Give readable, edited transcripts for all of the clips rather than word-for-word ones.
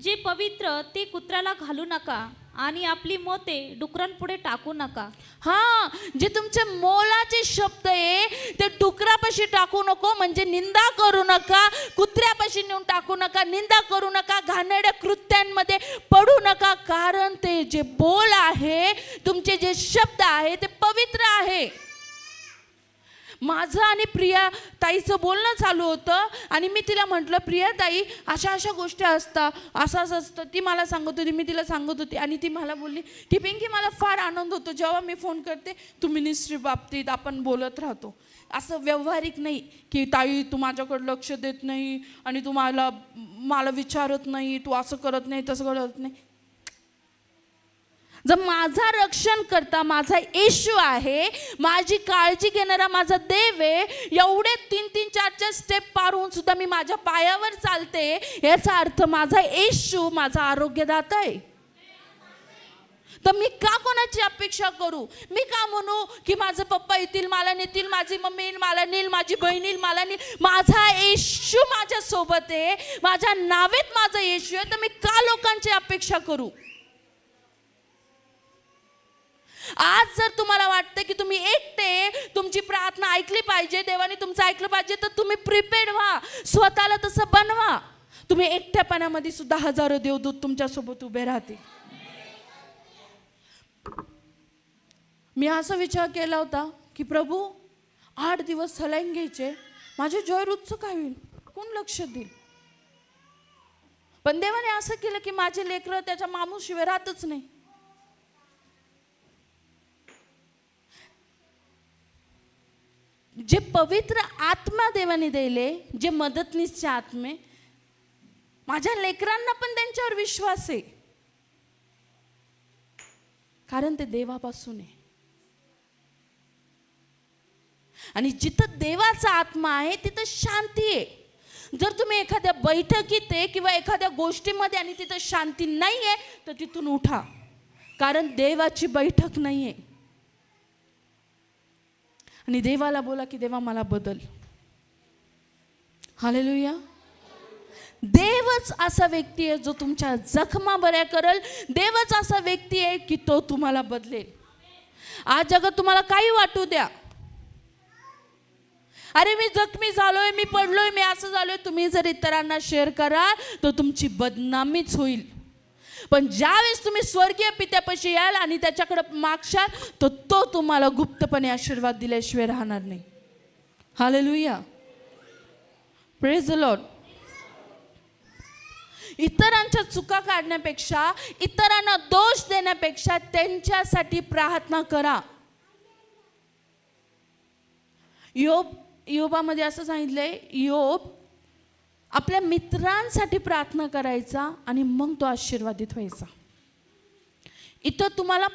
जे पवित्र ते कुत्र्याला घालू नका आणि आपली मोते डुकरांपुढे टाकू नका. हा, जे तुमचे मोलाचे शब्द आहे ते डुकरापाशी टाकू नको, म्हणजे निंदा करू नका, कुत्र्यापाशी नेऊन टाकू नका, निंदा करू नका, घाणेरड्या कृत्यांमध्ये पडू नका. कारण ते जे बोल आहे, तुमचे जे शब्द आहे ते पवित्र आहे. माझं आणि प्रिया ताईचं बोलणं चालू होतं आणि मी तिला म्हटलं, प्रिया ताई अशा अशा गोष्टी असतात, असं असं असतं. ती मला सांगत होती, मी तिला सांगत होती आणि ती मला बोलली की पिंकी मला फार आनंद होतो जेव्हा मी फोन करते, तू मिनिस्ट्री बाबतीत आपण बोलत राहतो. असं व्यावहारिक नाही की ताई तू माझ्याकडे लक्ष देत नाही आणि तू मला विचारत नाही, तू असं करत नाही तसं करत नाही. जर माझा रक्षण करता माझा येशू आहे, माझी काळजी घेणारा माझा देव आहे, एवढे 3-3, 4-4 स्टेप पार होऊन सुद्धा मी माझ्या पायावर चालते, याचा अर्थ माझा येशू माझा आरोग्यदाता आहे. तर मी का कोणाची अपेक्षा करू? मी का म्हणू की माझे पप्पा येतील मला नेतील, माझी मम्मी येईल मला नेईल, माझी बहीण येईल मला नेईल? माझा येशू माझ्या सोबत आहे, माझ्या नावेत माझा येशू आहे, तर मी का लोकांची अपेक्षा करू? आज जर तुम्हाला वाटतं की तुम्ही एकटे तुमची प्रार्थना ऐकली पाहिजे, देवाने तुमचं ऐकलं पाहिजे, तर तुम्ही प्रिपेअर्ड व्हा, स्वतःला तसं बनवा. तुम्ही एकट्यापणामध्ये सुद्धा हजारो देवदूत तुमच्यासोबत उभे राहतील. मी असा विचार केला होता की प्रभू 8 दिवस सलाईन घ्यायचे, माझे जयरूथचं काय होईल, कोण लक्ष देईल? पण देवाने असं केलं की माझे लेकरं त्याच्या मामूशिवाय राहतच नाही. जे पवित्र आत्मा देवाने दिले, जे मदतनीसचे आत्मे, माझ्या लेकरांना पण त्यांच्यावर विश्वास आहे, कारण ते देवापासून आहे. आणि जिथं देवाचा आत्मा आहे तिथं शांती आहे. जर तुम्ही एखाद्या बैठकीत आहे किंवा एखाद्या गोष्टीमध्ये आणि तिथं शांती नाही आहे, तर तिथून उठा, कारण देवाची बैठक नाही आहे. आणि देवाला बोला की देवा मला बदल. हालेलुया. देवच असा व्यक्ती आहे जो तुमच्या जखमा बऱ्या करेल. देवच असा व्यक्ती आहे की तो तुम्हाला बदलेल. आज जगात तुम्हाला काही वाटू द्या, अरे मी जखमी झालोय, मी पडलोय, मी असं झालोय, तुम्ही जर इतरांना शेअर कराल तर तुमची बदनामीच होईल. पण ज्यावेळेस तुम्ही स्वर्गीय पित्यापाशी याल आणि त्याच्याकडे मागशाल, तर तो तुम्हाला गुप्तपणे आशीर्वाद दिल्याशिवाय राहणार नाही. हालेलुया. Praise the Lord. इतरांच्या चुका काढण्यापेक्षा, इतरांना दोष देण्यापेक्षा त्यांच्यासाठी प्रार्थना करा. योबामध्ये असं सांगितलंय, योब आपल्या मित्रांसाठी प्रार्थना करायचा आणि मग तो आशीर्वादित व्हायचा. इथं तुम्हाला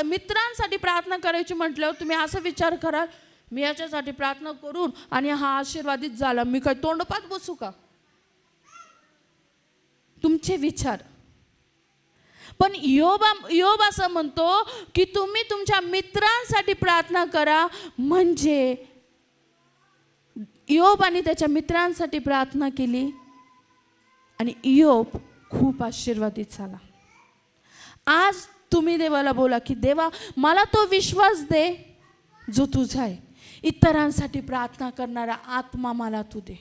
मित्रांसाठी प्रार्थना करायची म्हटल्यावर तुम्ही असा विचार कराल, मी याच्यासाठी प्रार्थना करून आणि हा आशीर्वादित झाला, मी काय तोंडपात बसू का? तुमचे विचार. पण योब असं म्हणतो की तुम्ही तुमच्या मित्रांसाठी प्रार्थना करा. म्हणजे योब आणि त्याच्या मित्रांसाठी प्रार्थना केली आणि योब खूप आशीर्वादित झाला. आज तुम्ही देवाला बोला की देवा मला तो विश्वास दे जो तुझा आहे. इतरांसाठी प्रार्थना करणारा आत्मा मला तू दे.